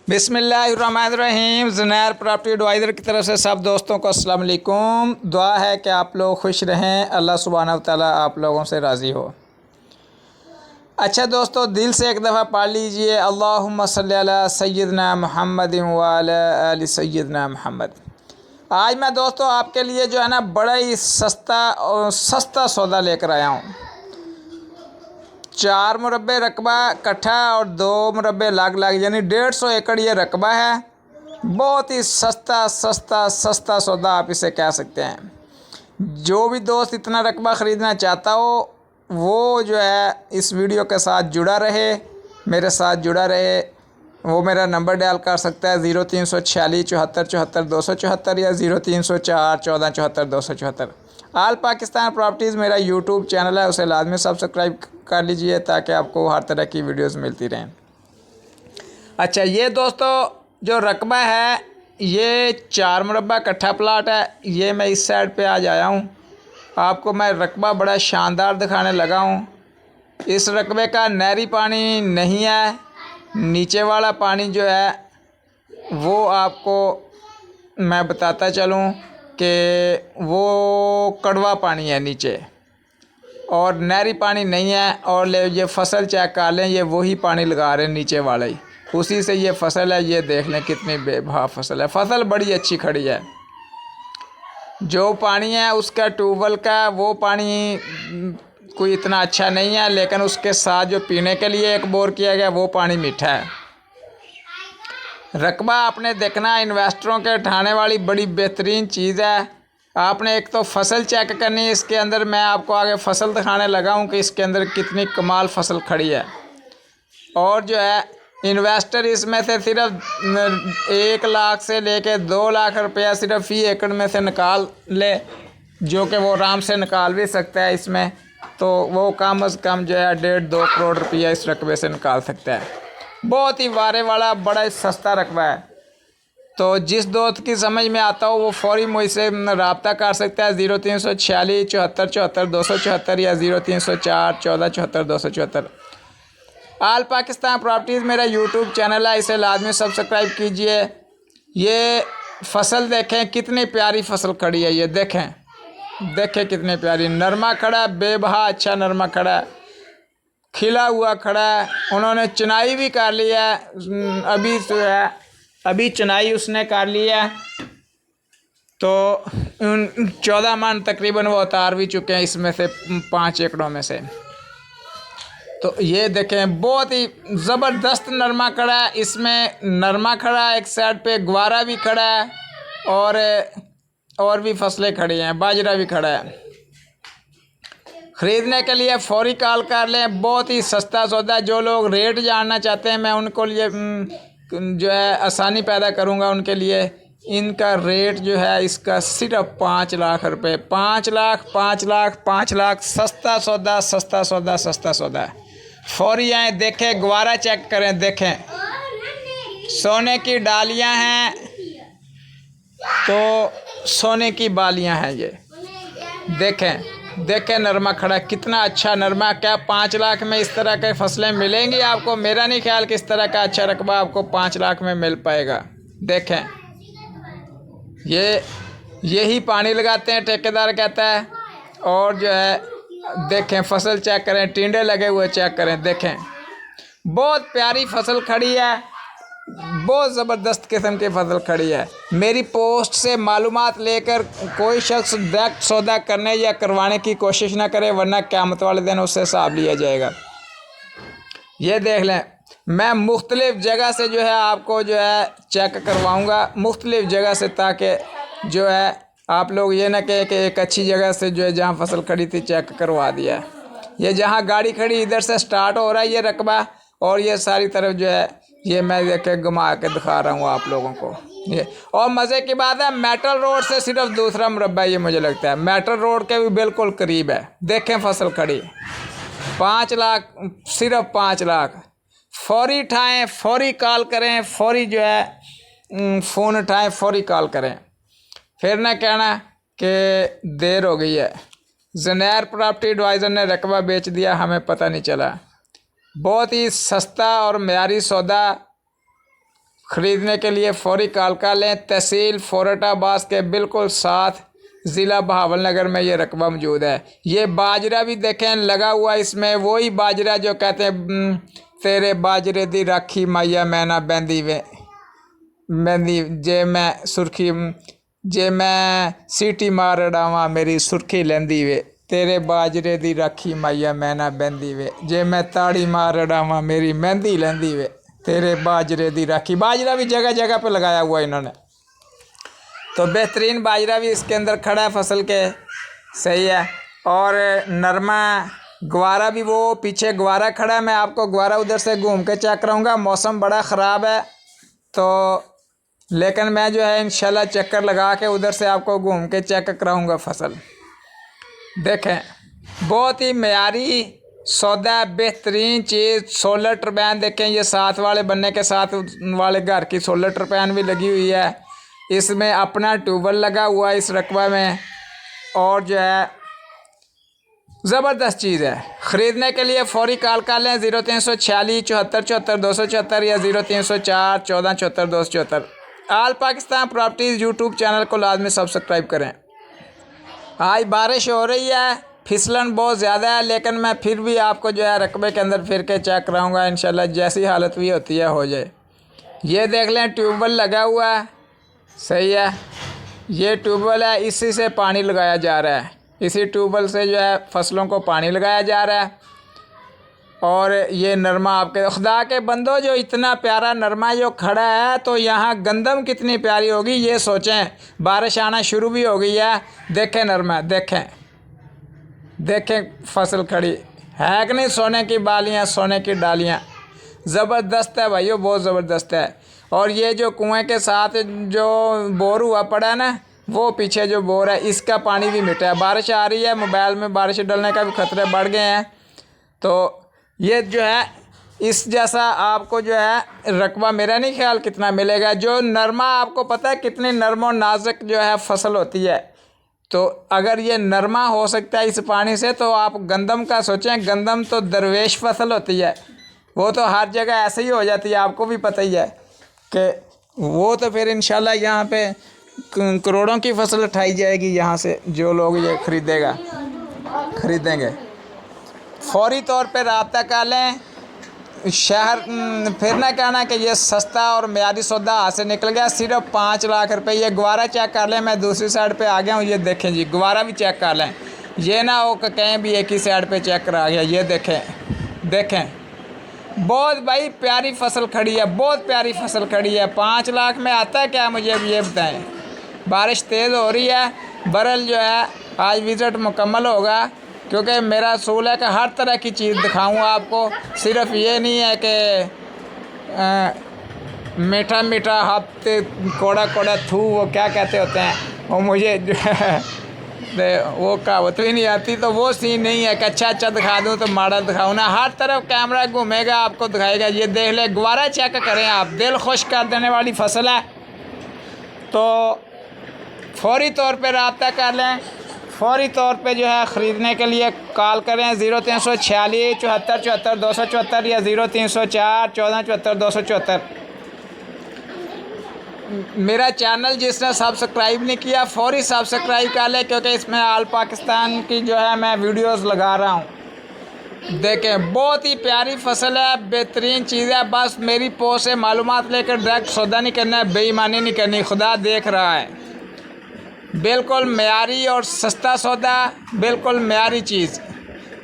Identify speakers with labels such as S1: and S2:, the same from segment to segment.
S1: बिस्मिल्लाहिर्रहमानिर्रहीम। Zunair property adviser की तरफ से सब दोस्तों को अस्सलाम वालेकुम। दुआ है कि आप लोग खुश रहें, अल्लाह सुब्हानहू व तआला आप लोगों से राज़ी हो। अच्छा दोस्तों, दिल से एक दफ़ा पढ़ लीजिए, अल्लाहुम्मा सल्ली अला सय्यदना मुहम्मदिन व अला आलि सय्यदना मुहम्मद। आज मैं दोस्तों आपके लिए जो है ना बड़ा ही सस्ता सौदा लेकर आया हूँ। 4 मुरब्बे रकबा कट्ठा और 2 मुरब्बे लाग यानी 150 एकड़ ये रकबा है। बहुत ही सस्ता सौदा आप इसे कह सकते हैं। जो भी दोस्त इतना रकबा ख़रीदना चाहता हो वो जो है इस वीडियो के साथ जुड़ा रहे, मेरे साथ जुड़ा रहे। वो मेरा नंबर डायल कर सकता है 0346 74 74 274 या 0304 14 74 274। आल पाकिस्तान प्रॉपर्टीज़ मेरा यूट्यूब चैनल है, उसे लाजमी सब्सक्राइब कर लीजिए ताकि आपको हर तरह की वीडियोस मिलती रहें। अच्छा, ये दोस्तों जो रकबा है ये 4 मुरब्बा कट्ठा प्लाट है। ये मैं इस साइड पे आज आया हूँ, आपको मैं रकबा बड़ा शानदार दिखाने लगा हूँ। इस रकबे का नहरी पानी नहीं है, नीचे वाला पानी जो है वो आपको मैं बताता चलूँ कि वो कड़वा पानी है नीचे, और नहरी पानी नहीं है। और ये फसल चेक कर लें, ये वही पानी लगा रहे हैं नीचे वाला ही, उसी से ये फसल है। ये देख लें कितनी बेबहा फसल है, फसल बड़ी अच्छी खड़ी है। जो पानी है उसका ट्यूबवेल का वो पानी कोई इतना अच्छा नहीं है, लेकिन उसके साथ जो पीने के लिए एक बोर किया गया वो पानी मीठा है। रकबा आपने देखना, इन्वेस्टरों के उठाने वाली बड़ी बेहतरीन चीज़ है। आपने एक तो फसल चेक करनी है इसके अंदर। मैं आपको आगे फसल दिखाने लगा हूँ कि इसके अंदर कितनी कमाल फसल खड़ी है। और जो है इन्वेस्टर इसमें से सिर्फ 1 लाख से लेके 2 लाख रुपया सिर्फ ही एकड़ में से निकाल ले, जो कि वो आराम से निकाल भी सकता है इसमें। तो वो कम अज़ कम जो है 1.5-2 करोड़ रुपया इस रकबे से निकाल सकता है। बहुत ही वारे वाला बड़ा ही सस्ता रकबा है। तो जिस दोस्त की समझ में आता हो वो फौरी मुझसे रब्ता कर सकता है 0346 74 74 274 या 0304 14 74 274। आल पाकिस्तान प्रॉपर्टीज़ मेरा यूट्यूब चैनल है, इसे लाजमी सब्सक्राइब कीजिए। ये फसल देखें कितनी प्यारी फसल खड़ी है। ये देखें कितनी प्यारी नरमा खड़ा है, बेबहा अच्छा नरमा खड़ा है, खिला हुआ खड़ा है। उन्होंने चुनाई भी कर लिया है, अभी जो है अभी चुनाई उसने कर लिया है। तो 14 मन तकरीबन वो उतार भी चुके हैं इसमें से 5 एकड़ों में से। तो ये देखें बहुत ही ज़बरदस्त नरमा खड़ा है। इसमें नरमा खड़ा है, एक साइड पे ग्वारा भी खड़ा है, और भी फसलें खड़ी हैं, बाजरा भी खड़ा है। ख़रीदने के लिए फौरी कॉल कर लें, बहुत ही सस्ता सौदा। जो लोग रेट जानना चाहते हैं मैं उनको लिए जो है आसानी पैदा करूंगा उनके लिए। इनका रेट जो है इसका सिर्फ 5 लाख रुपए, 5 लाख 5 लाख 5 लाख। सस्ता सौदा है। फौरी आए, देखें ग्वारा चेक करें, देखें सोने की डालियां हैं, तो सोने की बालियां हैं ये। देखें नरमा खड़ा, कितना अच्छा नरमा। क्या 5 लाख में इस तरह के फसलें मिलेंगी आपको? मेरा नहीं ख्याल कि इस तरह का अच्छा रकबा आपको 5 लाख में मिल पाएगा। देखें यही पानी लगाते हैं ठेकेदार कहता है। और जो है देखें फसल चेक करें, टिंडे लगे हुए चेक करें, देखें बहुत प्यारी फसल खड़ी है, बहुत ज़बरदस्त किस्म की फसल खड़ी है। मेरी पोस्ट से मालूमात लेकर कोई शख्स डायरेक्ट सौदा करने या करवाने की कोशिश ना करे, वरना क़यामत वाले दिन उससे हिसाब लिया जाएगा। ये देख लें, मैं मुख्तलिफ़ जगह से जो है आपको जो है चेक करवाऊँगा, मुख्तलिफ़ जगह से, ताकि जो है आप लोग ये ना कहें कि एक अच्छी जगह से जो है जहाँ फसल खड़ी थी चेक करवा दिया। ये जहाँ गाड़ी खड़ी इधर से स्टार्ट हो रहा है ये रकबा, और ये सारी तरफ जो है ये मैं देख घुमा के दिखा रहा हूँ आप लोगों को ये। और मज़े की बात है, मेटल रोड से सिर्फ दूसरा मुरब्बा ये मुझे लगता है, मेटल रोड के भी बिल्कुल करीब है। देखें फसल खड़ी 5 लाख, सिर्फ 5 लाख। फौरी उठाएँ, फौरी कॉल करें, फौरी जो है फ़ोन उठाएँ, फौरी कॉल करें, फिर ना कहना कि देर हो गई है। ज़ुनैर प्रॉपर्टी एडवाइज़र ने रकबा बेच दिया, हमें पता नहीं चला। बहुत ही सस्ता और मयारी सौदा ख़रीदने के लिए फौरी कॉल कर लें। तहसील फौरटाबाद के बिल्कुल साथ ज़िला बहावलनगर में ये रकबा मौजूद है। ये बाजरा भी देखें लगा हुआ, इसमें वही बाजरा जो कहते हैं तेरे बाजरे दी राखी माइया मैना बहंदी वे बहंदी जे मैं सुर्खी जे मैं सीटी मार डावा मेरी सुर्खी लैंदी वे, तेरे बाजरे दी राखी माइया मैना बहंदी वे, जे मैं ताड़ी मार डावा मेरी मेहंदी लैंदी वे, तेरे बाजरे दी राखी। बाजरा भी जगह जगह पे लगाया हुआ इन्होंने, तो बेहतरीन बाजरा भी इसके अंदर खड़ा है फसल के, सही है। और नरमा गवारा भी, वो पीछे गवारा खड़ा है, मैं आपको गवारा उधर से घूम के चेक कराऊंगा। मौसम बड़ा ख़राब है तो लेकिन मैं जो है इंशाल्लाह चक्कर लगा के उधर से आपको घूम के चेक कराऊंगा फसल। देखें बहुत ही मयारी सौदा, बेहतरीन चीज़। सोलर टरबाइन देखें, ये साथ वाले बनने के साथ वाले घर की सोलर टरबाइन भी लगी हुई है। इसमें अपना ट्यूबवेल लगा हुआ है इस रकबा में, और जो है ज़बरदस्त चीज़ है। ख़रीदने के लिए फ़ौरी कॉल कर लें 0346 74 74 274 या 0304 14 74 274। आल पाकिस्तान प्रॉपर्टीज़ यूट्यूब चैनल को लाजमी सब्सक्राइब करें। आज बारिश हो रही है, फिसलन बहुत ज़्यादा है, लेकिन मैं फिर भी आपको जो है रकबे के अंदर फिर के चेक कराऊँगा इंशाल्लाह, जैसी हालत भी होती है हो जाए। ये देख लें ट्यूबवेल लगा हुआ है, सही है। ये ट्यूबवेल है, इसी से पानी लगाया जा रहा है, इसी ट्यूबवेल से जो है फसलों को पानी लगाया जा रहा है। और ये नरमा आपके खुदा के बंदो, जो इतना प्यारा नरमा जो खड़ा है, तो यहाँ गंदम कितनी प्यारी होगी ये सोचें। बारिश आना शुरू भी हो गई है, देखें नरमा, देखें देखें फसल खड़ी है कि नहीं, सोने की बालियाँ सोने की डालियाँ, ज़बरदस्त है भाइयों, बहुत ज़बरदस्त है। और ये जो कुएं के साथ जो बोर हुआ पड़ा है ना, वो पीछे जो बोर है इसका पानी भी मीठा है। बारिश आ रही है, मोबाइल में बारिश डलने का भी खतरे बढ़ गए हैं, तो ये जो है इस जैसा आपको जो है रकबा मेरा नहीं ख्याल कितना मिलेगा। जो नरमा आपको पता है कितनी नरम और नाजुक जो है फसल होती है, तो अगर ये नरमा हो सकता है इस पानी से, तो आप गंदम का सोचें। गंदम तो दरवेश फसल होती है, वो तो हर जगह ऐसे ही हो जाती है, आपको भी पता ही है कि वो तो फिर इंशाल्लाह यहाँ पे करोड़ों की फसल उठाई जाएगी यहाँ से, जो लोग ये ख़रीदेंगे। फौरी तौर पे रब्ता कर लें। शहर फिर ना कहना कि ये सस्ता और म्यारी सौदा हाथ से निकल गया, सिर्फ 5 लाख रुपए। ये गवारा चेक कर लें, मैं दूसरी साइड पे आ गया हूँ, ये देखें जी, गवारा भी चेक कर लें, ये ना हो कि कहीं भी एक ही साइड पे चेक करा गया। ये देखें देखें, बहुत भाई प्यारी फसल खड़ी है, बहुत प्यारी फसल खड़ी है। 5 लाख में आता है क्या, मुझे अब ये बताएं। बारिश तेज़ हो रही है, बरल जो है आज विज़िट मुकम्मल होगा, क्योंकि मेरा असूल है कि हर तरह की चीज़ दिखाऊँ आपको। सिर्फ ये नहीं है कि मीठा मीठा हफ्ते कोड़ा कोड़ा थू, वो क्या कहते होते हैं, वो मुझे जो है वो कहावत भी नहीं आती, तो वो सीन नहीं है कि अच्छा अच्छा दिखा दूँ तो माड़ा दिखाऊँ ना। हर तरफ कैमरा घूमेगा, आपको दिखाएगा। ये देख ले, गवारा चेक करें आप, दिल खुश कर देने वाली फसल है। तो फौरी तौर पे रब्ता कर लें, फौरी तौर पे जो है ख़रीदने के लिए कॉल करें 0346 74 74 274 या 0304 14 74 274। मेरा चैनल जिसने सब्सक्राइब नहीं किया फौरी सब्सक्राइब कर ले, क्योंकि इसमें आल पाकिस्तान की जो है मैं वीडियोस लगा रहा हूँ। देखें बहुत ही प्यारी फसल है, बेहतरीन चीज़ है। बस मेरी पोस्ट से मालूमात लेकर डायरेक्ट सौदा नहीं करना है, बेईमानी नहीं करनी, खुदा देख रहा है। बिल्कुल म्यारी और सस्ता सौदा, बिल्कुल म्यारी चीज़।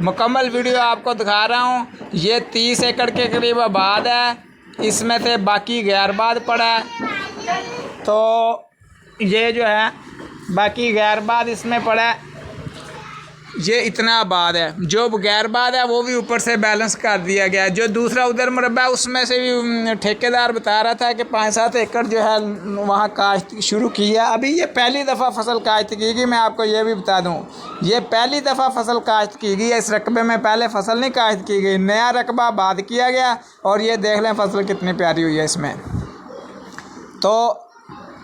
S1: मुकम्मल वीडियो आपको दिखा रहा हूँ। ये 30 एकड़ के करीब आबाद है, इसमें से बाकी गैरबाद पड़ा है, तो ये जो है बाकी गैरबाद इसमें पड़ा है। ये इतना आबाद है, जो गैरबाद है वो भी ऊपर से बैलेंस कर दिया गया है। जो दूसरा उधर मुरब्बा, उसमें से भी ठेकेदार बता रहा था कि 5-7 एकड़ जो है वहाँ काश्त शुरू की है। अभी ये पहली दफ़ा फसल काश्त की गई। मैं आपको ये भी बता दूँ, ये पहली दफ़ा फसल काश्त की गई है। इस रकबे में पहले फसल नहीं काश्त की गई, नया रकबा आबाद किया गया। और ये देख लें फसल कितनी प्यारी हुई है इसमें। तो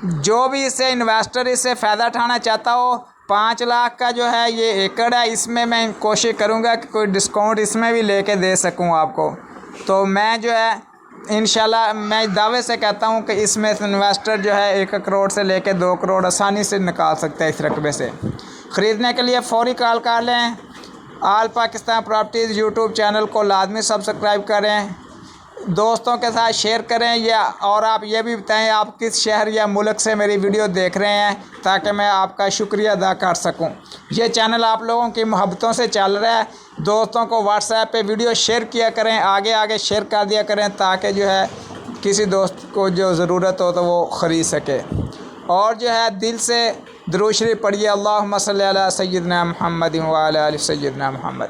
S1: जो भी इससे इन्वेस्टर इससे फ़ायदा उठाना चाहता हो, 5 लाख का जो है ये एकड़ है, इसमें मैं कोशिश करूँगा कि कोई डिस्काउंट इसमें भी लेके दे सकूँ आपको। तो मैं जो है इंशाल्लाह मैं दावे से कहता हूँ कि इसमें इन्वेस्टर जो है 1 करोड़ से लेकर 2 करोड़ आसानी से निकाल सकता है इस रकबे से। ख़रीदने के लिए फ़ौरी कॉल कर लें। आल पाकिस्तान प्रॉपर्टीज़ यूट्यूब चैनल को लाजमी सब्सक्राइब करें, दोस्तों के साथ शेयर करें, या और आप ये भी बताएं आप किस शहर या मुल्क से मेरी वीडियो देख रहे हैं ताकि मैं आपका शुक्रिया अदा कर सकूं। ये चैनल आप लोगों की मोहब्बतों से चल रहा है। दोस्तों को व्हाट्सएप पे वीडियो शेयर किया करें, आगे आगे शेयर कर दिया करें ताकि जो है किसी दोस्त को जो ज़रूरत हो तो वो ख़रीद सके। और जो है दिल से दुरूद शरीफ पढ़िए, अल्लाहुम्मा सल्ली अला सय्यिदना मुहम्मद व अला आलि सय्यिदना मुहम्मद।